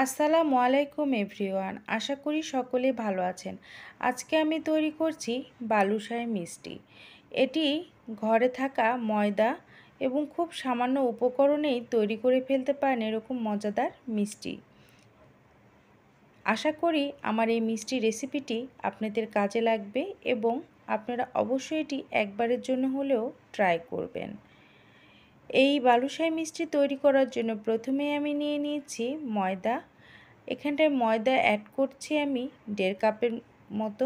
আসসালামু আলাইকুম এভরিওয়ান, আশা করি সকলে ভালো আছেন। আজকে আমি তৈরি করছি বালুশাহী মিষ্টি। এটি ঘরে থাকা ময়দা এবং খুব সামান্য উপকরণেই তৈরি করে ফেলতে পারেন এরকম মজাদার মিষ্টি। আশা করি আমার এই মিষ্টি রেসিপিটি আপনাদের কাজে লাগবে এবং আপনারা অবশ্যই এটি একবারের জন্য হলেও ট্রাই করবেন। এই বালুশাহী মিষ্টি তৈরি করার জন্য প্রথমেই আমি নিয়ে নিয়েছি ময়দা। এখানটায় ময়দা অ্যাড করছি আমি 1.5 কাপের মতো,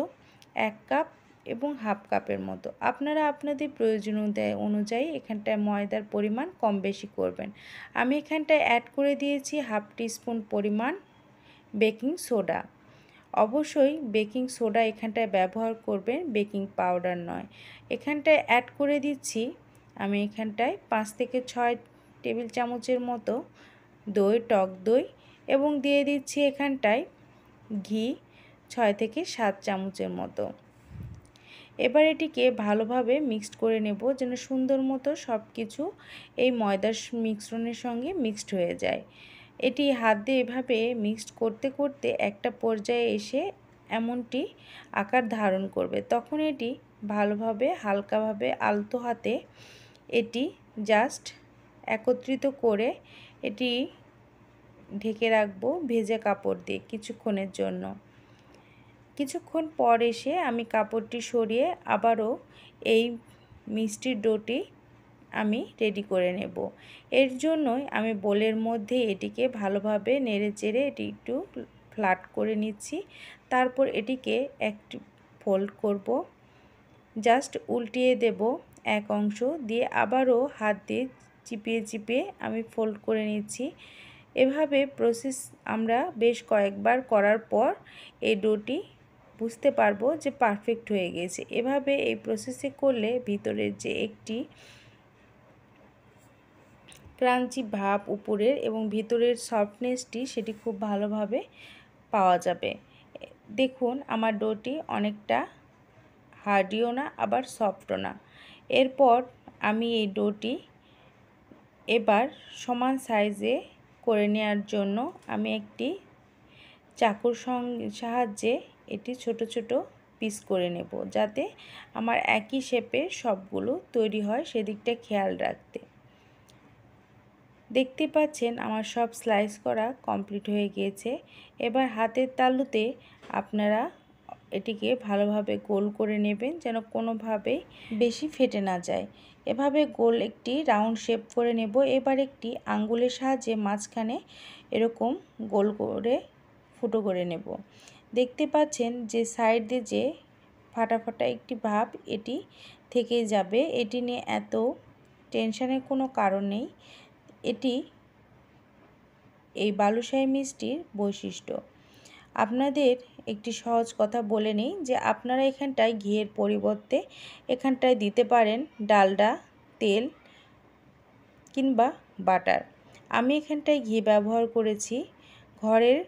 1 কাপ এবং হাফ কাপের মতো। আপনারা আপনাদের প্রয়োজন অনুযায়ী এখানটায় ময়দার পরিমাণ কম বেশি করবেন। আমি এখানটায় অ্যাড করে দিয়েছি হাফ টিস্পুন পরিমাণ বেকিং সোডা। অবশ্যই বেকিং সোডা এখানটায় ব্যবহার করবেন, বেকিং পাউডার নয়। এখানটায় অ্যাড করে দিচ্ছি আমি এখানটায় 5 থেকে 6 টেবিল চামচের মতো দই, টক দই, এবং দিয়ে দিচ্ছি এখানটায় ঘি 6 থেকে 7 চামচের মতো। এবার এটিকে ভালোভাবে মিক্সড করে নেব যেন সুন্দর মতো সব কিছু এই ময়দার মিশ্রণের সঙ্গে মিক্সড হয়ে যায়। এটি হাত দিয়ে এভাবে মিক্সড করতে করতে একটা পর্যায়ে এসে এমনটি আকার ধারণ করবে, তখন এটি ভালোভাবে হালকাভাবে আলতো হাতে এটি জাস্ট একত্রিত করে এটি ঢেকে রাখবো ভেজা কাপড় দিয়ে কিছুক্ষণের জন্য। কিছুক্ষণ পর এসে আমি কাপড়টি সরিয়ে আবারও এই মিষ্টির ডোটি আমি রেডি করে নেব। এর জন্যই আমি বোলের মধ্যে এটিকে ভালোভাবে নেড়েচেড়ে এটি একটু ফ্ল্যাট করে নিচ্ছি। তারপর এটিকে একটু ফোল্ড করব, জাস্ট উল্টিয়ে দেব এক অংশ দিয়ে, আবারও হাত দিয়ে চিপিয়ে চিপিয়ে আমি ফোল্ড করে নিচ্ছি। এভাবে প্রসেস আমরা বেশ কয়েকবার করার পর এই ডোটি বুঝতে পারবো যে পারফেক্ট হয়ে গেছে। এভাবে এই প্রসেসে করলে ভিতরের যে একটি ক্রাঞ্চি ভাব উপরের এবং ভিতরের সফটনেসটি সেটি খুব ভালোভাবে পাওয়া যাবে। দেখুন আমার ডোটি অনেকটা হার্ডিও না আবার সফটও না। এরপর আমি এই ডোটি এবার সমান সাইজে করে নেওয়ার জন্য আমি একটি চাকুর সাহায্যে এটি ছোট ছোট পিস করে নেব, যাতে আমার একই শেপে সবগুলো তৈরি হয় সেদিকটা খেয়াল রাখতে। দেখতে পাচ্ছেন আমার সব স্লাইস করা কমপ্লিট হয়ে গিয়েছে। এবার হাতের তালুতে আপনারা এটিকে ভালোভাবে গোল করে নেবেন যেন কোনোভাবেই বেশি ফেটে না যায়। এভাবে গোল একটি রাউন্ড শেপ করে নেব। এবার একটি আঙ্গুলের সাহায্যে মাঝখানে এরকম গোল করে ফুটো করে নেব। দেখতে পাচ্ছেন যে সাইড দিয়ে যে ফাটা ফাটা একটি ভাব এটি থেকেই যাবে। এটি নিয়ে এত টেনশনের কোনো কারণ নেই। এটি এই বালুশাহী মিষ্টির বৈশিষ্ট্য। আপনাদের একটি সহজ কথা বলে নেই যে আপনারা এখানটায় ঘিয়ের পরিবর্তে এখানটায় দিতে পারেন ডালডা, তেল কিংবা বাটার। আমি এখানটায় ঘি ব্যবহার করেছি। ঘরের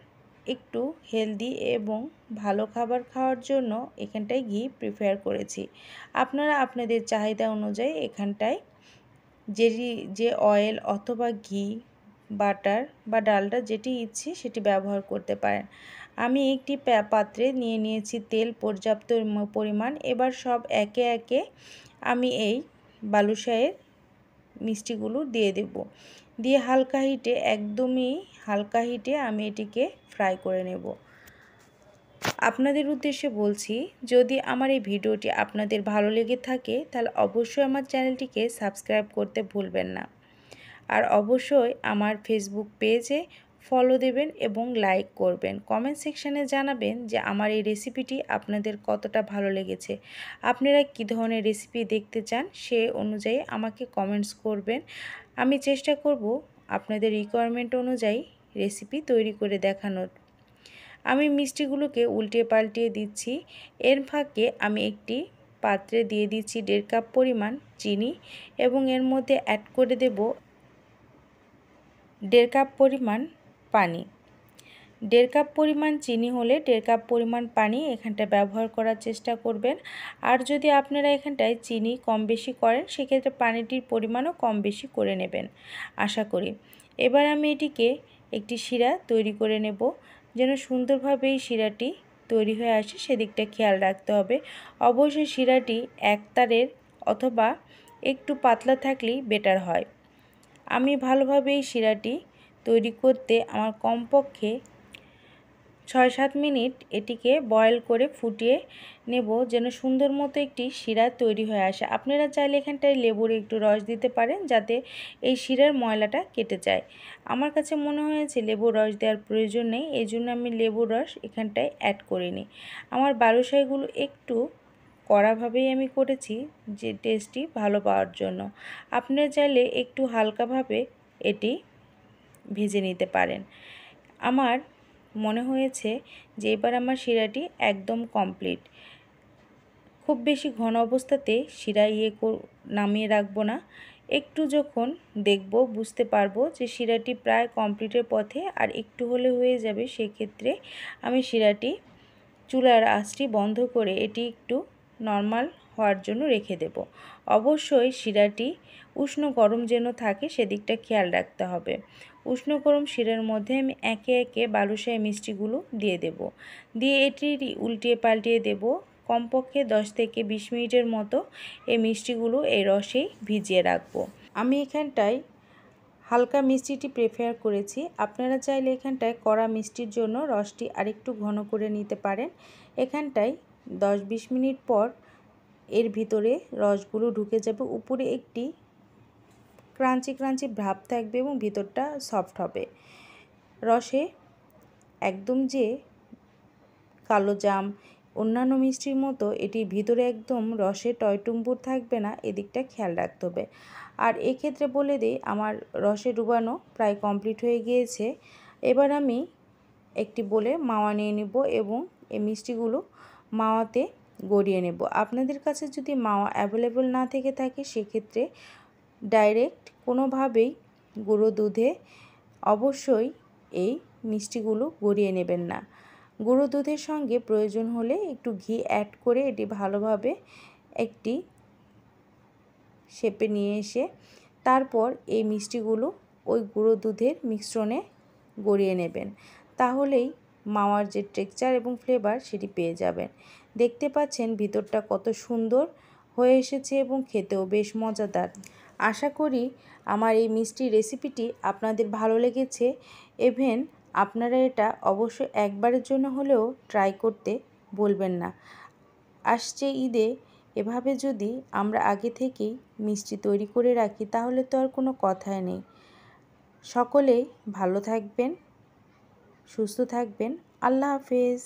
একটু হেলদি এবং ভালো খাবার খাওয়ার জন্য এখানটায় ঘি প্রিফার করেছি। আপনারা আপনাদের চাহিদা অনুযায়ী এখানটায় যে অয়েল অথবা ঘি, বাটার বা ডালডা যেটি ইচ্ছে সেটি ব্যবহার করতে পারেন। আমি একটি পাত্রে নিয়ে নিয়েছি তেল পর্যাপ্ত পরিমাণ। এবার সব একে একে আমি এই বালুশাহের মিষ্টিগুলো দিয়ে দেব। দিয়ে হালকা হিটে, একদমই হালকা হিটে আমি এটিকে ফ্রাই করে নেব। আপনাদের উদ্দেশ্যে বলছি, যদি আমার এই ভিডিওটি আপনাদের ভালো লেগে থাকে তাহলে অবশ্যই আমার চ্যানেলটিকে সাবস্ক্রাইব করতে ভুলবেন না। আর অবশ্যই আমার ফেসবুক পেজে ফলো দেবেন এবং লাইক করবেন। কমেন্ট সেকশানে জানাবেন যে আমার এই রেসিপিটি আপনাদের কতটা ভালো লেগেছে। আপনারা কী ধরনের রেসিপি দেখতে চান সে অনুযায়ী আমাকে কমেন্টস করবেন। আমি চেষ্টা করব আপনাদের রিকোয়ারমেন্ট অনুযায়ী রেসিপি তৈরি করে দেখানোর। আমি মিষ্টিগুলোকে উল্টিয়ে পাল্টিয়ে দিচ্ছি। এর ফাঁকে আমি একটি পাত্রে দিয়ে দিচ্ছি 1.5 কাপ পরিমাণ চিনি এবং এর মধ্যে অ্যাড করে দেব 1.5 কাপ পরিমাণ পানি। 1.5 কাপ পরিমাণ চিনি হলে 1.5 কাপ পরিমাণ পানি এখানটায় ব্যবহার করার চেষ্টা করবেন। আর যদি আপনারা এখানটায় চিনি কম বেশি করেন সেক্ষেত্রে পানিটির পরিমাণও কম বেশি করে নেবেন আশা করি। এবার আমি এটিকে একটি শিরা তৈরি করে নেব। যেন সুন্দরভাবে এই শিরাটি তৈরি হয়ে আসে সেদিকটা খেয়াল রাখতে হবে। অবশ্যই শিরাটি একতারের অথবা একটু পাতলা থাকলেই বেটার হয়। আমি ভালোভাবে এই শিরাটি তৈরি করতে আমার কমপক্ষে ৬-৭ মিনিট এটিকে বয়েল করে ফুটিয়ে নেব, যেন সুন্দর মতো একটি শিরা তৈরি হয়ে আসে। আপনারা চাইলে এখানটায় লেবুর একটু রস দিতে পারেন, যাতে এই শিরার ময়লাটা কেটে যায়। আমার কাছে মনে হয়েছে লেবুর রস দেওয়ার প্রয়োজন নেই, এই জন্য আমি লেবুর রস এখানটায় অ্যাড করিনি। আমার বালুশাহিগুলো একটু কড়াভাবেই আমি করেছি, যে টেস্টটি ভালো পাওয়ার জন্য। আপনারা চাইলে একটু হালকাভাবে এটি ভেজে নিতে পারেন। আমার মনে হয়েছে যে এবার আমার শিরাটি একদম কমপ্লিট। খুব বেশি ঘন অবস্থাতে শিরা নামিয়ে রাখবো না। একটু যখন দেখব বুঝতে পারবো যে শিরাটি প্রায় কমপ্লিটের পথে আর একটু হলে হয়ে যাবে, সেক্ষেত্রে আমি শিরাটি চুলার আঁচটি বন্ধ করে এটি একটু নর্মাল হওয়ার জন্য রেখে দেব। অবশ্যই শিরাটি উষ্ণ গরম যেন থাকে সেদিকটা খেয়াল রাখতে হবে। উষ্ণ গরম শিরার মধ্যে আমি একে একে বালুশাহী মিষ্টিগুলো দিয়ে দেব। দিয়ে এটি উল্টিয়ে পাল্টিয়ে দেব। কমপক্ষে 10 থেকে 20 মিনিটের মতো এই মিষ্টিগুলো এই রসেই ভিজিয়ে রাখবো। আমি এখানটায় হালকা মিষ্টিটি প্রেফার করেছি। আপনারা চাইলে এখানটায় কড়া মিষ্টির জন্য রসটি আরেকটু ঘন করে নিতে পারেন। এখানটায় 10-20 মিনিট পর এর ভিতরে রসগুলো ঢুকে যাবে, উপরে একটি ক্রাঞ্চি ক্রাঞ্চি ভাব থাকবে এবং ভিতরটা সফট হবে। রসে একদম যে কালো জাম অন্যান্য মিষ্টির মতো এটির ভিতরে একদম রসে টয়টুম্বুর থাকবে না, এদিকটা খেয়াল রাখতে হবে। আর এক্ষেত্রে বলে দিই, আমার রসে ডুবানো প্রায় কমপ্লিট হয়ে গিয়েছে। এবার আমি একটি বলে মাওয়া নিয়ে নেব এবং এই মিষ্টিগুলো মাওয়াতে গড়িয়ে নেব। আপনাদের কাছে যদি মাওয়া অ্যাভেলেবল না থেকে থাকে সেক্ষেত্রে ডাইরেক্ট কোনোভাবেই গুঁড়ো দুধে অবশ্যই এই মিষ্টিগুলো গড়িয়ে নেবেন না। গুঁড়ো দুধের সঙ্গে প্রয়োজন হলে একটু ঘি অ্যাড করে এটি ভালোভাবে একটি শেপে নিয়ে এসে তারপর এই মিষ্টিগুলো ওই গুঁড়ো দুধের মিশ্রণে গড়িয়ে নেবেন। তাহলেই মাওয়ার যে টেক্সচার এবং ফ্লেভার সেটি পেয়ে যাবেন। দেখতে পাচ্ছেন ভিতরটা কত সুন্দর হয়ে এসেছে এবং খেতেও বেশ মজাদার। আশা করি আমার এই মিষ্টি রেসিপিটি আপনাদের ভালো লেগেছে। ইভেন আপনারা এটা অবশ্যই একবারের জন্য হলেও ট্রাই করতে ভুলবেন না। আসছে ঈদে এভাবে যদি আমরা আগে থেকেই মিষ্টি তৈরি করে রাখি তাহলে তো আর কোনো কথাই নেই। সকলেই ভালো থাকবেন, সুস্থ থাকবেন। আল্লাহ হাফেজ।